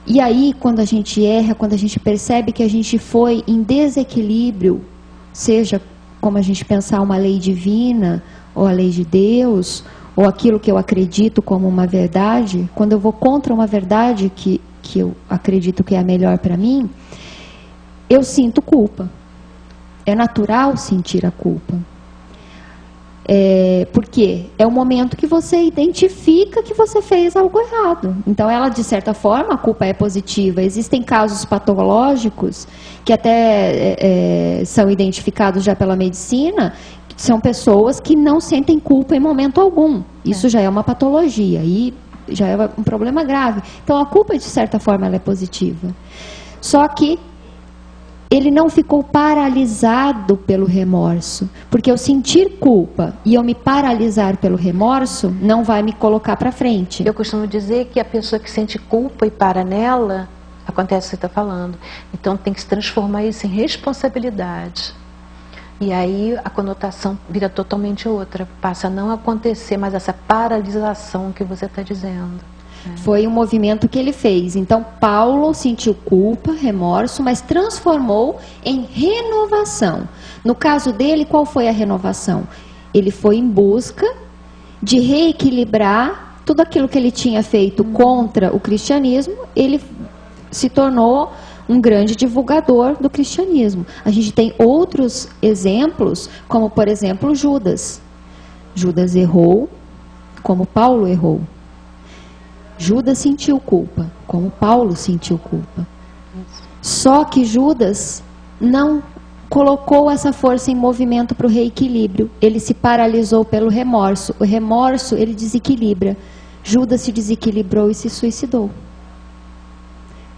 E aí, quando a gente erra, quando a gente percebe que a gente foi em desequilíbrio, seja como a gente pensar uma lei divina, ou a lei de Deus, ou aquilo que eu acredito como uma verdade, quando eu vou contra uma verdade que eu acredito que é a melhor para mim, eu sinto culpa. É natural sentir a culpa. Porque é o momento que você identifica que você fez algo errado. Então ela, de certa forma, a culpa é positiva. Existem casos patológicos que até são identificados já pela medicina, que são pessoas que não sentem culpa em momento algum. Isso já é uma patologia e já é um problema grave. Então a culpa, de certa forma, ela é positiva. Só que ele não ficou paralisado pelo remorso, porque eu sentir culpa e eu me paralisar pelo remorso não vai me colocar para frente. Eu costumo dizer que a pessoa que sente culpa e para nela, acontece o que você está falando. Então tem que se transformar isso em responsabilidade. E aí a conotação vira totalmente outra, passa a não acontecer mais essa paralisação que você está dizendo. Foi um movimento que ele fez. Então Paulo sentiu culpa, remorso, mas transformou em renovação. No caso dele, qual foi a renovação? Ele foi em busca de reequilibrar tudo aquilo que ele tinha feito contra o cristianismo. Ele se tornou um grande divulgador do cristianismo. A gente tem outros exemplos, como por exemplo Judas. Judas errou, como Paulo errou. Judas sentiu culpa, como Paulo sentiu culpa. Só que Judas não colocou essa força em movimento para o reequilíbrio. Ele se paralisou pelo remorso. O remorso, ele desequilibra. Judas se desequilibrou e se suicidou.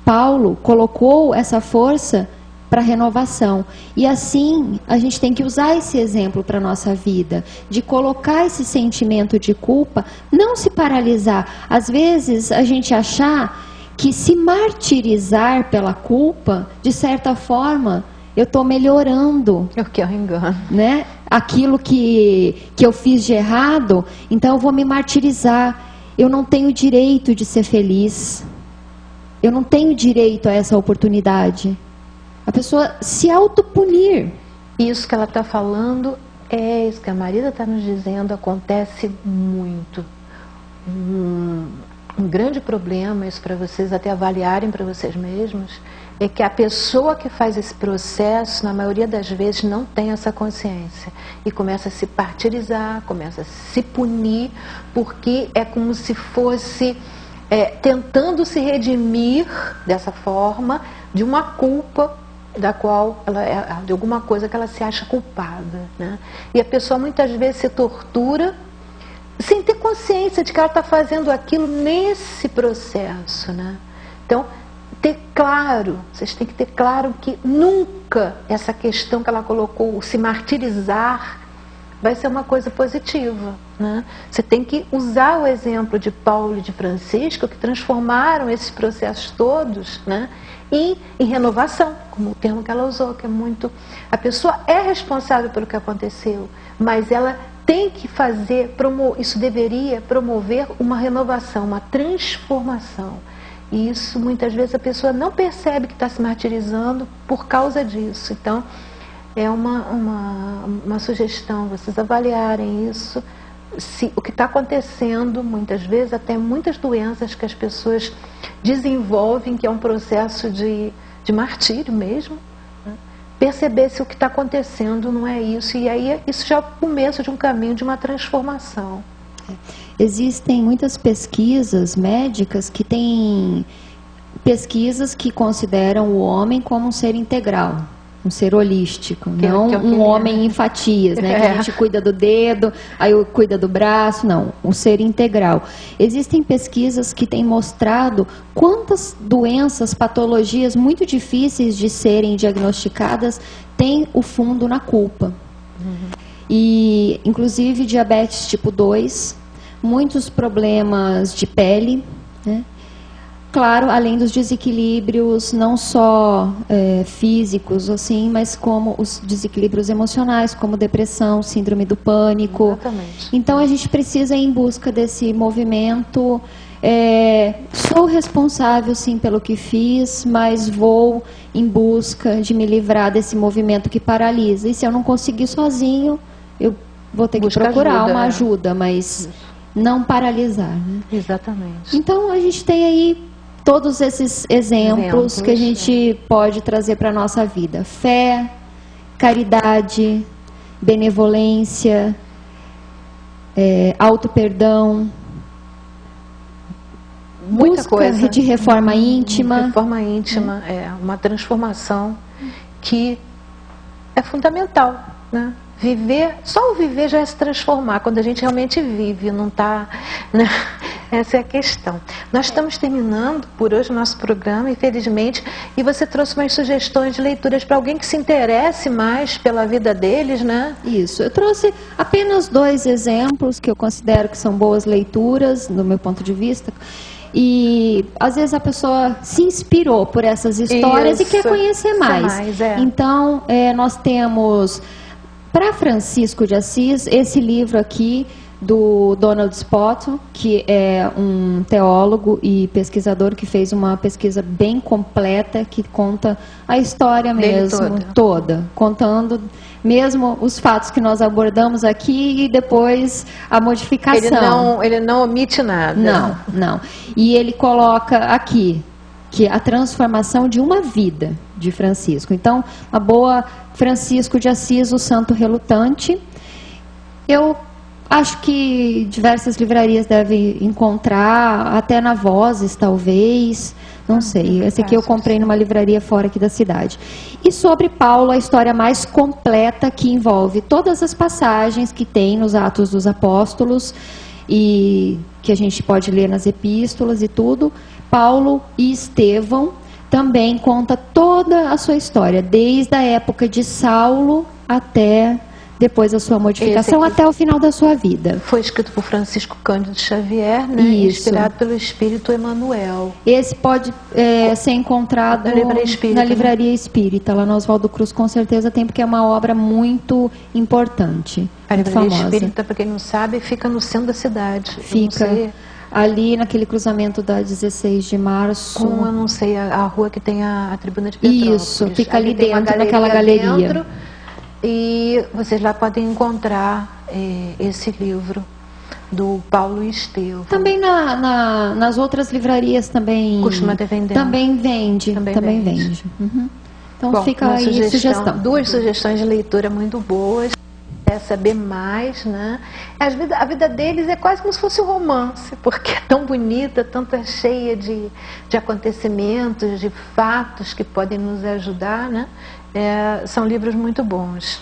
Paulo colocou essa força para renovação. E assim, a gente tem que usar esse exemplo para a nossa vida, de colocar esse sentimento de culpa, não se paralisar. Às vezes, a gente achar que se martirizar pela culpa, de certa forma, eu estou melhorando. O que é um engano. Né? Aquilo que eu fiz de errado, então eu vou me martirizar. Eu não tenho direito de ser feliz. Eu não tenho direito a essa oportunidade. A pessoa se autopunir. Isso que ela está falando é isso que a Marisa está nos dizendo, acontece muito. Um grande problema, isso para vocês até avaliarem para vocês mesmos, é que a pessoa que faz esse processo, na maioria das vezes, não tem essa consciência. E começa a se martirizar, começa a se punir, porque é como se fosse tentando se redimir dessa forma de uma culpa da qual de alguma coisa que ela se acha culpada, né? E a pessoa muitas vezes se tortura sem ter consciência de que ela está fazendo aquilo nesse processo, né? Então, vocês têm que ter claro que nunca essa questão que ela colocou, se martirizar, vai ser uma coisa positiva, né? Você tem que usar o exemplo de Paulo e de Francisco, que transformaram esses processos todos, né, em renovação, como o termo que ela usou, que é muito... A pessoa é responsável pelo que aconteceu, mas ela tem que isso deveria promover uma renovação, uma transformação. E isso, muitas vezes, a pessoa não percebe que está se martirizando por causa disso. Então, é uma sugestão, vocês avaliarem isso, o que está acontecendo, muitas vezes, até muitas doenças que as pessoas desenvolvem, que é um processo de martírio mesmo, né? Perceber se o que está acontecendo não é isso, e aí isso já é o começo de um caminho de uma transformação. Existem muitas pesquisas médicas que têm pesquisas que consideram o homem como um ser integral, um ser holístico, não um homem em fatias, né? Que a gente cuida do dedo, aí cuida do braço, não, um ser integral. Existem pesquisas que têm mostrado quantas doenças, patologias muito difíceis de serem diagnosticadas têm o fundo na culpa. E, inclusive, diabetes tipo 2, muitos problemas de pele, né? Claro, além dos desequilíbrios não só físicos, assim, mas como os desequilíbrios emocionais, como depressão, síndrome do pânico. Exatamente. Então a gente precisa ir em busca desse movimento. Sou responsável, sim, pelo que fiz, mas vou em busca de me livrar desse movimento que paralisa. E se eu não conseguir sozinho, eu vou ter que procurar uma ajuda, mas não paralisar, né? Exatamente. Então a gente tem aí todos esses exemplos que a gente pode trazer para a nossa vida. Fé, caridade, benevolência, auto-perdão, busca de reforma íntima. Reforma íntima, uma transformação que é fundamental, né? Só o viver já é se transformar, quando a gente realmente vive, não está... Né? Essa é a questão. Nós estamos terminando por hoje o nosso programa, infelizmente, e você trouxe umas sugestões de leituras para alguém que se interesse mais pela vida deles, né? Isso, eu trouxe apenas 2 exemplos que eu considero que são boas leituras, do meu ponto de vista. E às vezes a pessoa se inspirou por essas histórias e quer conhecer mais. Então, nós temos... Para Francisco de Assis, esse livro aqui do Donald Spotto, que é um teólogo e pesquisador que fez uma pesquisa bem completa, que conta a história mesmo, toda, contando mesmo os fatos que nós abordamos aqui e depois a modificação. Ele não omite nada. Não. E ele coloca aqui que é a transformação de uma vida de Francisco. Então, uma boa Francisco de Assis, o Santo Relutante. Eu acho que diversas livrarias devem encontrar, até na Vozes, talvez, não sei. Esse aqui eu comprei numa livraria fora aqui da cidade. E sobre Paulo, a história mais completa, que envolve todas as passagens que tem nos Atos dos Apóstolos e que a gente pode ler nas epístolas e tudo. Paulo e Estevão também conta toda a sua história, desde a época de Saulo até depois da sua modificação, até o final da sua vida. Foi escrito por Francisco Cândido Xavier, né? Isso. Inspirado pelo Espírito Emmanuel. Esse pode ser encontrado na Livraria Espírita, lá no Oswaldo Cruz, com certeza tem, porque é uma obra muito importante. A muito Livraria famosa. Espírita, para quem não sabe, fica no centro da cidade. Fica ali naquele cruzamento da 16 de março. Eu não sei, a rua que tem a Tribuna de Petrópolis. Isso, fica ali tem dentro, naquela galeria. Dentro, e vocês lá podem encontrar esse livro do Paulo e Estevão. Também nas outras livrarias também Costuma ter vendendo. Também vende. Também vende. Uhum. Então Bom, fica aí sugestão. Duas sugestões de leitura muito boas. Quer saber mais, né? A vida deles é quase como se fosse um romance, porque é tão bonita, tanta cheia de acontecimentos, de fatos que podem nos ajudar, né? São livros muito bons.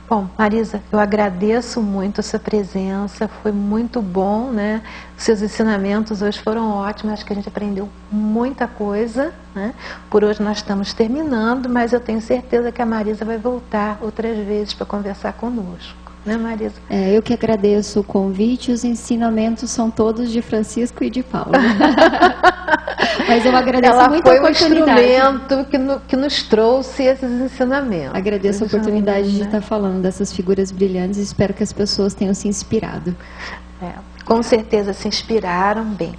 Bom, Marisa, eu agradeço muito a sua presença, foi muito bom, né? Seus ensinamentos hoje foram ótimos, acho que a gente aprendeu muita coisa, né? Por hoje nós estamos terminando, mas eu tenho certeza que a Marisa vai voltar outras vezes para conversar conosco, né, Marisa? Eu que agradeço o convite, os ensinamentos são todos de Francisco e de Paulo. Mas eu agradeço muito a oportunidade. Ela foi um instrumento que nos trouxe esses ensinamentos. Agradeço a oportunidade de estar falando dessas figuras brilhantes e espero que as pessoas tenham se inspirado. Com certeza se inspiraram bem.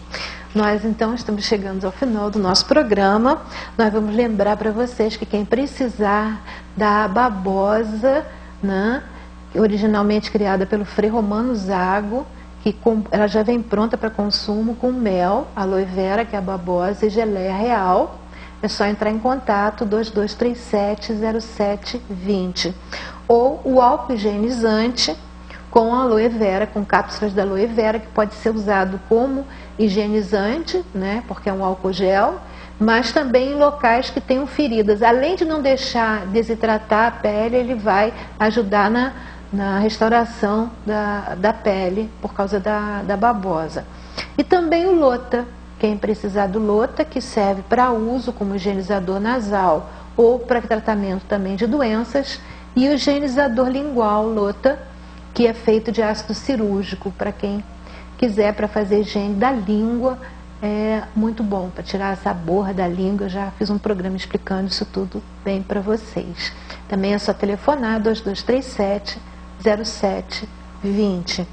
Nós então estamos chegando ao final do nosso programa. Nós vamos lembrar para vocês que quem precisar da babosa, né, originalmente criada pelo Frei Romano Zago, ela já vem pronta para consumo com mel, aloe vera, que é a babosa, e geleia real. É só entrar em contato 2237-0720. Ou o álcool higienizante com aloe vera, com cápsulas de aloe vera, que pode ser usado como higienizante, né, porque é um álcool gel, mas também em locais que tenham feridas. Além de não deixar desidratar a pele, ele vai ajudar na restauração da pele por causa da babosa. E também o Lota, quem precisar do Lota, que serve para uso como higienizador nasal ou para tratamento também de doenças, e o higienizador lingual Lota, que é feito de ácido cirúrgico, para quem quiser, para fazer higiene da língua, é muito bom, para tirar essa borra da língua. Eu já fiz um programa explicando isso tudo bem para vocês. Também é só telefonar 2237-0720.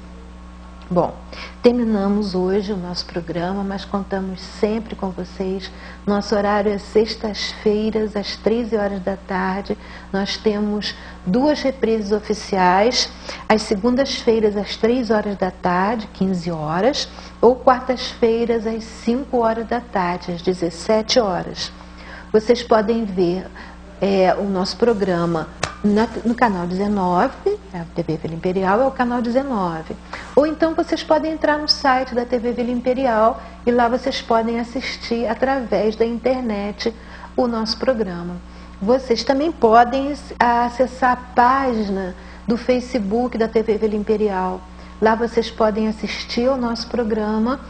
Bom, terminamos hoje o nosso programa, mas contamos sempre com vocês. Nosso horário é sextas-feiras, às 13 horas da tarde. Nós temos 2 reprises oficiais, às segundas-feiras, às 3 horas da tarde, 15 horas, ou quartas-feiras, às 5 horas da tarde, às 17 horas. Vocês podem ver o nosso programa no canal 19, a TV Vila Imperial é o canal 19. Ou então vocês podem entrar no site da TV Vila Imperial e lá vocês podem assistir através da internet o nosso programa. Vocês também podem acessar a página do Facebook da TV Vila Imperial. Lá vocês podem assistir ao nosso programa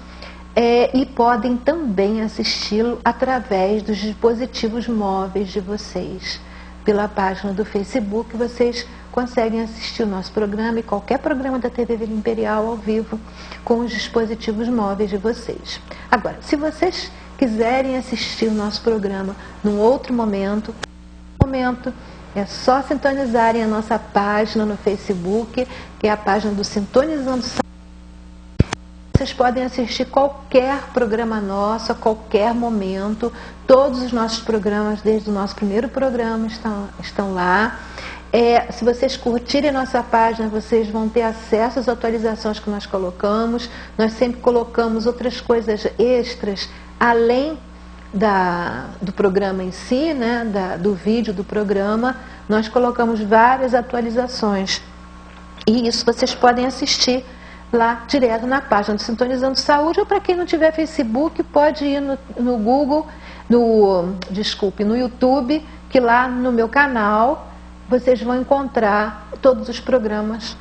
e podem também assisti-lo através dos dispositivos móveis de vocês. Pela página do Facebook, vocês conseguem assistir o nosso programa e qualquer programa da TV Vila Imperial ao vivo com os dispositivos móveis de vocês. Agora, se vocês quiserem assistir o nosso programa num outro momento, é só sintonizarem a nossa página no Facebook, que é a página do Sintonizando. Vocês podem assistir qualquer programa nosso, a qualquer momento. Todos os nossos programas, desde o nosso primeiro programa, estão lá. Se vocês curtirem a nossa página, vocês vão ter acesso às atualizações que nós colocamos. Nós sempre colocamos outras coisas extras, além do programa em si, né, do vídeo do programa, nós colocamos várias atualizações. E isso vocês podem assistir lá direto na página do Sintonizando Saúde, ou para quem não tiver Facebook, pode ir no Google, no YouTube, que lá no meu canal vocês vão encontrar todos os programas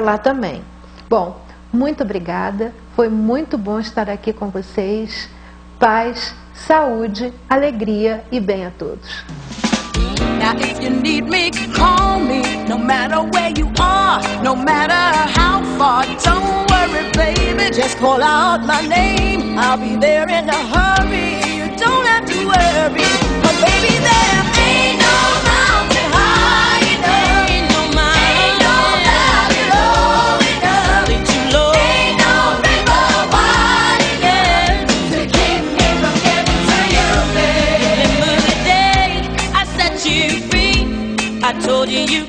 lá também. Bom, muito obrigada, foi muito bom estar aqui com vocês. Paz, saúde, alegria e bem a todos. Now if you need me, call me, no matter where you are, no matter how far. Don't worry, baby, just call out my name. I'll be there in a hurry, you don't have to worry. But baby, there ain't no mountain high enough, ain't no valley low enough, too low, ain't no river wide enough to keep me from getting to you, baby. Remember the day I set you free, I told you you